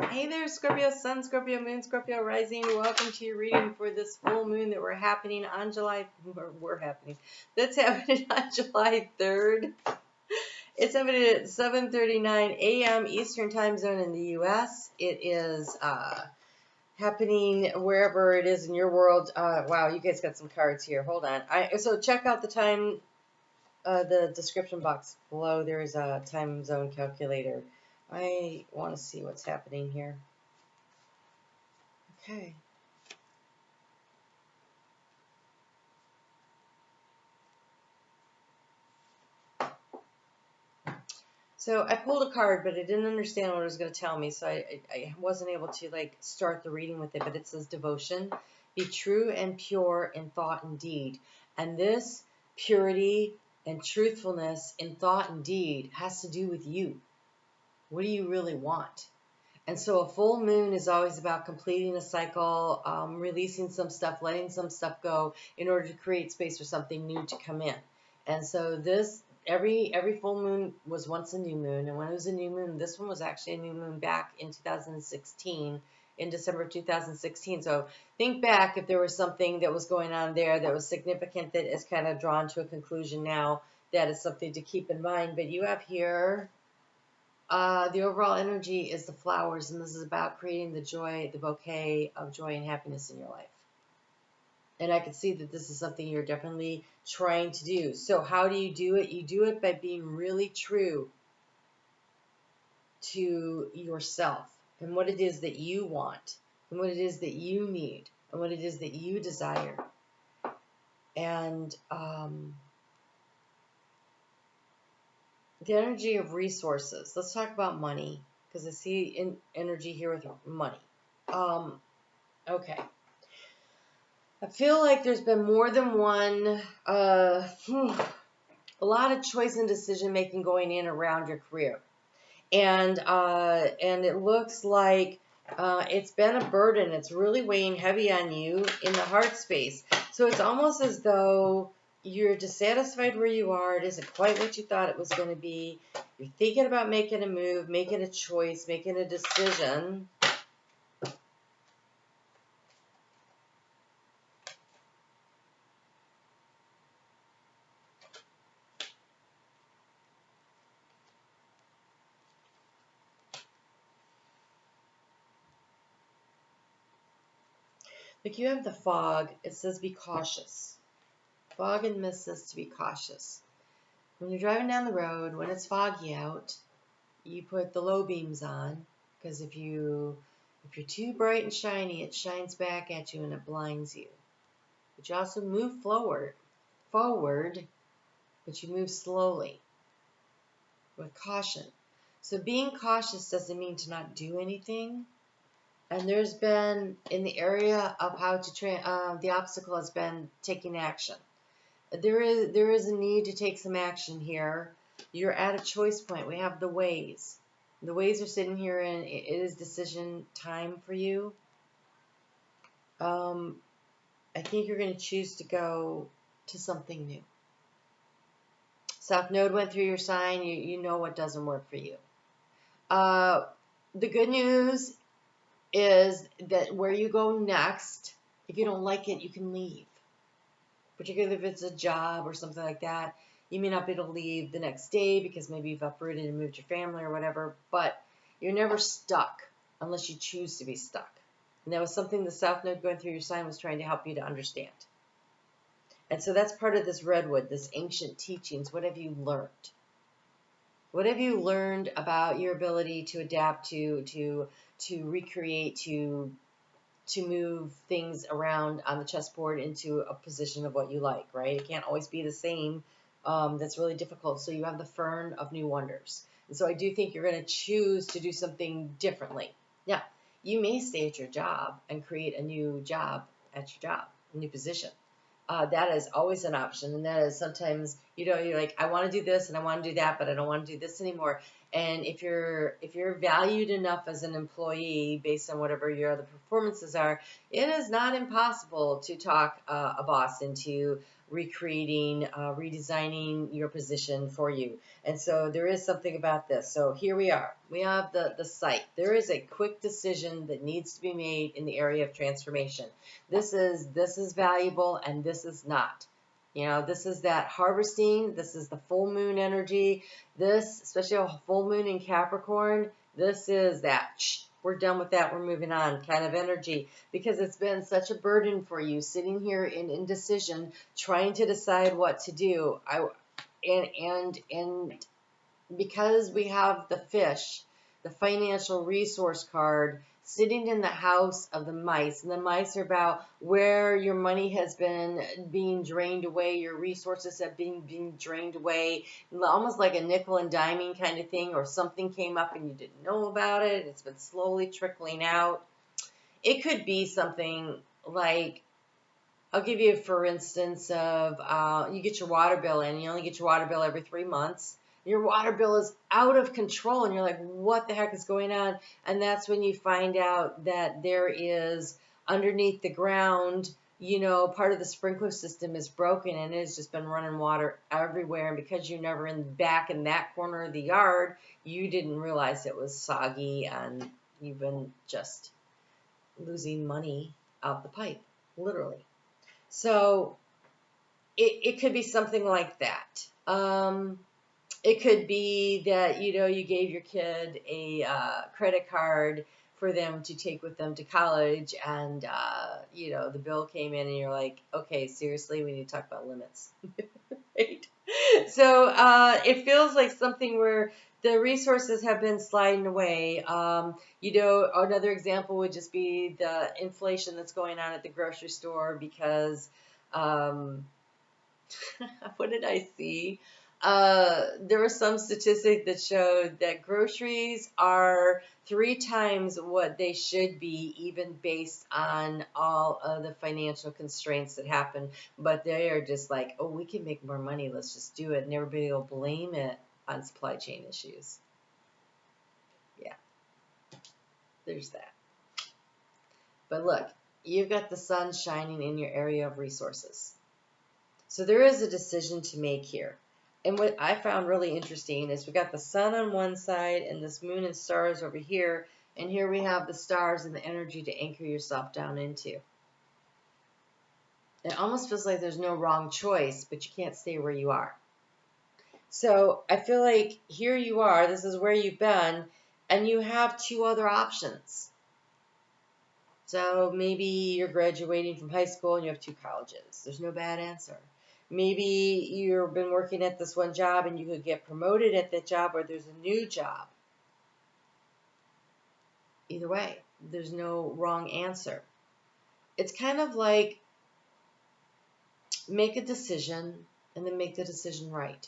Hey there, Scorpio Sun, Scorpio Moon, Scorpio Rising. Welcome to your reading for this full moon that that's happening on July 3rd. It's happening at 7:39 a.m. Eastern Time Zone in the U.S. It is happening wherever it is in your world. Wow, you guys got some cards here. Hold on. So check out the time, the description box below. There is a time zone calculator. I want to see what's happening here. Okay. So I pulled a card, but I didn't understand what it was going to tell me, so I wasn't able to like start the reading with it. But it says devotion, be true and pure in thought and deed. And this purity and truthfulness in thought and deed has to do with you. What do you really want? And so a full moon is always about completing a cycle, releasing some stuff, letting some stuff go in order to create space for something new to come in. And so this, every full moon was once a new moon. And when it was a new moon, this one was actually a new moon back in 2016, in December 2016. So think back if there was something that was going on there that was significant that is kind of drawn to a conclusion now. That is something to keep in mind. But you have here, the overall energy is the flowers, and this is about creating the joy, the bouquet of joy and happiness in your life. And I can see that this is something you're definitely trying to do. So how do you do it? You do it by being really true to yourself and what it is that you want and what it is that you need and what it is that you desire. And the energy of resources. Let's talk about money, because I see energy here with money. Okay. I feel like there's been more than one, a lot of choice and decision making going in around your career. And it looks like it's been a burden. It's really weighing heavy on you in the heart space. So it's almost as though you're dissatisfied where you are. It isn't quite what you thought it was going to be. You're thinking about making a move, making a choice, making a decision. Like you have the fog. It says be cautious. Fog and mist says to be cautious. When you're driving down the road, when it's foggy out, you put the low beams on, because if you're too bright and shiny, it shines back at you and it blinds you. But you also move forward, but you move slowly with caution. So being cautious doesn't mean to not do anything. And there's been, in the area of how to the obstacle has been taking action. There is a need to take some action here. You're at a choice point. We have the ways. The ways are sitting here, and it is decision time for you. I think you're going to choose to go to something new. South Node went through your sign. You know what doesn't work for you. The good news is that where you go next, if you don't like it, you can leave. Particularly if it's a job or something like that. You may not be able to leave the next day because maybe you've uprooted and moved your family or whatever, but you're never stuck unless you choose to be stuck. And that was something the South Node going through your sign was trying to help you to understand. And so that's part of this redwood, this ancient teachings. What have you learned? What have you learned about your ability to adapt, to recreate, to move things around on the chessboard into a position of what you like, right? It can't always be the same. That's really difficult. So you have the fern of new wonders. And so I do think you're going to choose to do something differently. Now, you may stay at your job and create a new job at your job, a new position. That is always an option. And that is sometimes, you're like, I want to do this and I want to do that, but I don't want to do this anymore. And if you're valued enough as an employee based on whatever your other performances are, it is not impossible to talk a boss into recreating, redesigning your position for you. And so there is something about this. So here we are. We have the site. There is a quick decision that needs to be made in the area of transformation. This is valuable and this is not. You know, this is that harvesting. This is the full moon energy. This, especially a full moon in Capricorn, this is that. We're done with that. We're moving on kind of energy, because it's been such a burden for you sitting here in indecision, trying to decide what to do. And because we have the fish, the financial resource card, sitting in the house of the mice, and the mice are about where your money has been being drained away, your resources have been being drained away, almost like a nickel and diming kind of thing, or something came up and you didn't know about it, it's been slowly trickling out. It could be something like, I'll give you for instance of you get your water bill in, you only get your water bill every 3 months. Your water bill is out of control and you're like, what the heck is going on? And that's when you find out that there is underneath the ground, you know, part of the sprinkler system is broken and it's just been running water everywhere. And because you're never back in that corner of the yard, you didn't realize it was soggy and you've been just losing money out the pipe, literally. So it could be something like that. It could be that, you know, you gave your kid a credit card for them to take with them to college, and, you know, the bill came in and you're like, okay, seriously, we need to talk about limits. Right? So it feels like something where the resources have been sliding away. You know, another example would just be the inflation that's going on at the grocery store because, what did I see? There was some statistic that showed that groceries are 3 times what they should be, even based on all of the financial constraints that happen. But they are just like, oh, we can make more money, let's just do it. And everybody will blame it on supply chain issues. Yeah, there's that. But look, you've got the sun shining in your area of resources. So there is a decision to make here. And what I found really interesting is we got the sun on one side and this moon and stars over here. And here we have the stars and the energy to anchor yourself down into. It almost feels like there's no wrong choice, but you can't stay where you are. So I feel like here you are, this is where you've been, and you have 2 other options. So maybe you're graduating from high school and you have 2 colleges. There's no bad answer. Maybe you've been working at this one job and you could get promoted at that job, or there's a new job. Either way, there's no wrong answer. It's kind of like make a decision and then make the decision right.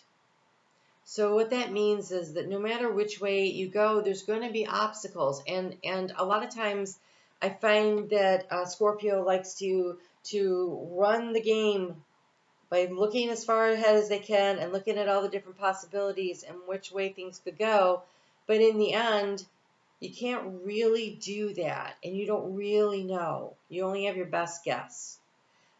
So what that means is that no matter which way you go, there's going to be obstacles. And a lot of times I find that Scorpio likes to run the game by looking as far ahead as they can and looking at all the different possibilities and which way things could go. But in the end, you can't really do that, and you don't really know. You only have your best guess.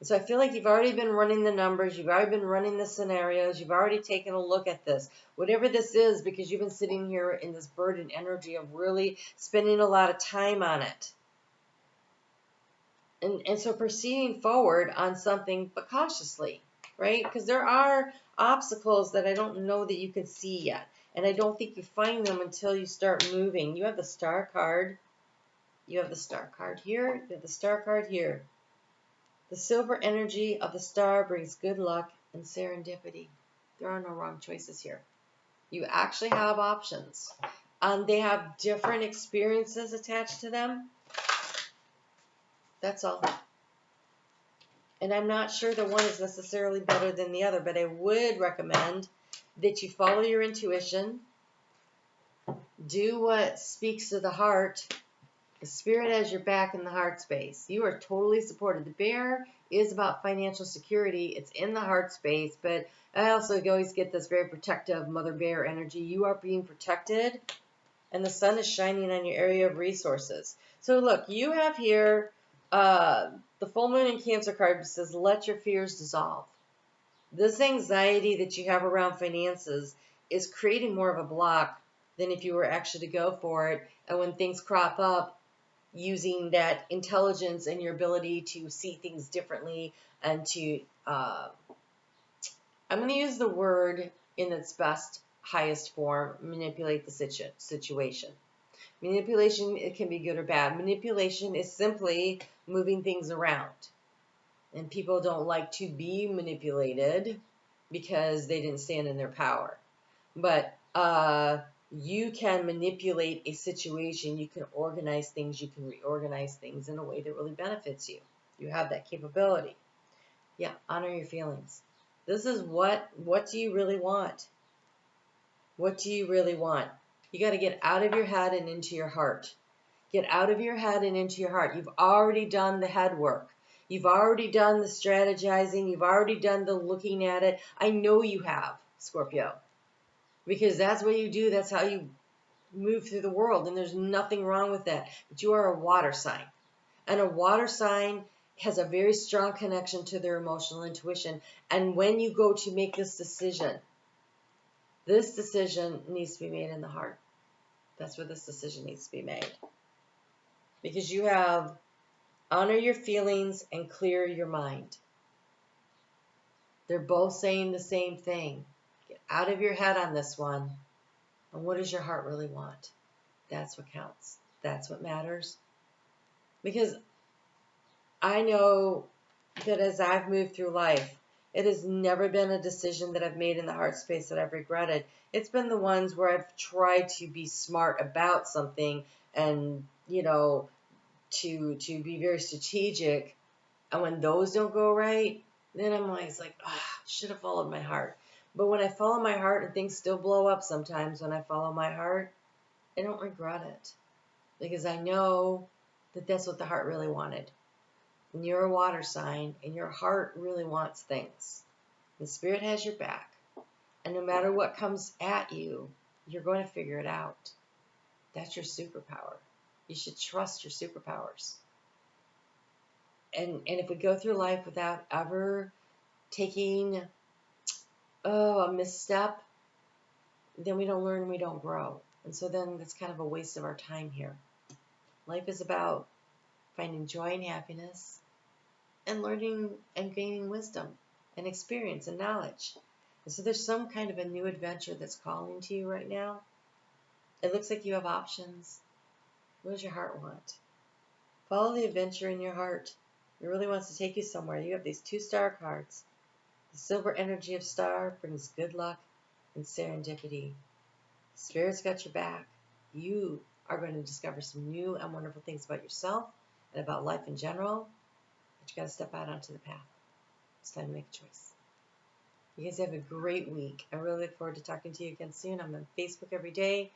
And so I feel like you've already been running the numbers, you've already been running the scenarios, you've already taken a look at this. Whatever this is, because you've been sitting here in this burden energy of really spending a lot of time on it. And so proceeding forward on something, but cautiously. Right? Because there are obstacles that I don't know that you can see yet. And I don't think you find them until you start moving. You have the star card. You have the star card here. You have the star card here. The silver energy of the star brings good luck and serendipity. There are no wrong choices here. You actually have options. They have different experiences attached to them. That's all. And I'm not sure that one is necessarily better than the other, but I would recommend that you follow your intuition, do what speaks to the heart. The spirit has your back in the heart space. You are totally supported. The bear is about financial security. It's in the heart space, but I also always get this very protective mother bear energy. You are being protected, and the sun is shining on your area of resources. So look, you have here the full moon in Cancer card says, let your fears dissolve. This anxiety that you have around finances is creating more of a block than if you were actually to go for it. And when things crop up, using that intelligence and your ability to see things differently and to, I'm going to use the word in its best, highest form, manipulate the situation. Manipulation, it can be good or bad. Manipulation is simply moving things around. And people don't like to be manipulated because they didn't stand in their power. But you can manipulate a situation. You can organize things. You can reorganize things in a way that really benefits you. You have that capability. Yeah, honor your feelings. This is what do you really want? What do you really want? You got to get out of your head and into your heart. Get out of your head and into your heart. You've already done the head work. You've already done the strategizing. You've already done the looking at it. I know you have, Scorpio, because that's what you do. That's how you move through the world, and there's nothing wrong with that. But you are a water sign, and a water sign has a very strong connection to their emotional intuition. And when you go to make this decision needs to be made in the heart. That's where this decision needs to be made. Because you have honor your feelings and clear your mind. They're both saying the same thing. Get out of your head on this one. And what does your heart really want? That's what counts. That's what matters. Because I know that as I've moved through life, it has never been a decision that I've made in the heart space that I've regretted. It's been the ones where I've tried to be smart about something and, to be very strategic. And when those don't go right, then I'm always like, should have followed my heart. But when I follow my heart, and things still blow up sometimes when I follow my heart, I don't regret it. Because I know that that's what the heart really wanted. And you're a water sign, and your heart really wants things. The spirit has your back. And no matter what comes at you, you're going to figure it out. That's your superpower. You should trust your superpowers. And if we go through life without ever taking a misstep, then we don't learn, we don't grow. And so then that's kind of a waste of our time here. Life is about finding joy and happiness and learning and gaining wisdom and experience and knowledge. And so there's some kind of a new adventure that's calling to you right now. It looks like you have options. What does your heart want? Follow the adventure in your heart. It really wants to take you somewhere. You have these 2 star cards. The silver energy of star brings good luck and serendipity. Spirit's got your back. You are going to discover some new and wonderful things about yourself and about life in general. But you got to step out onto the path. It's time to make a choice. You guys have a great week. I really look forward to talking to you again soon. I'm on Facebook every day.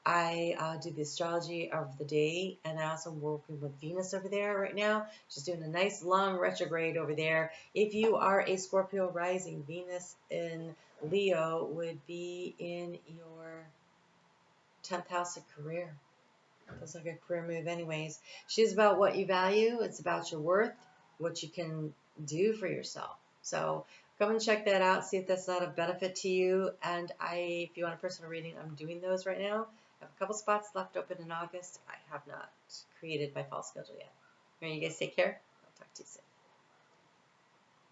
I do the astrology of the day, and I also working with Venus over there right now. She's doing a nice long retrograde over there. If you are a Scorpio rising, Venus in Leo would be in your 10th house of career. Feels like a career move anyways. She's about what you value. It's about your worth, what you can do for yourself. So come and check that out. See if that's not a benefit to you. And if you want a personal reading, I'm doing those right now. I have a couple spots left open in August. I have not created my fall schedule yet. All right, you guys take care. I'll talk to you soon.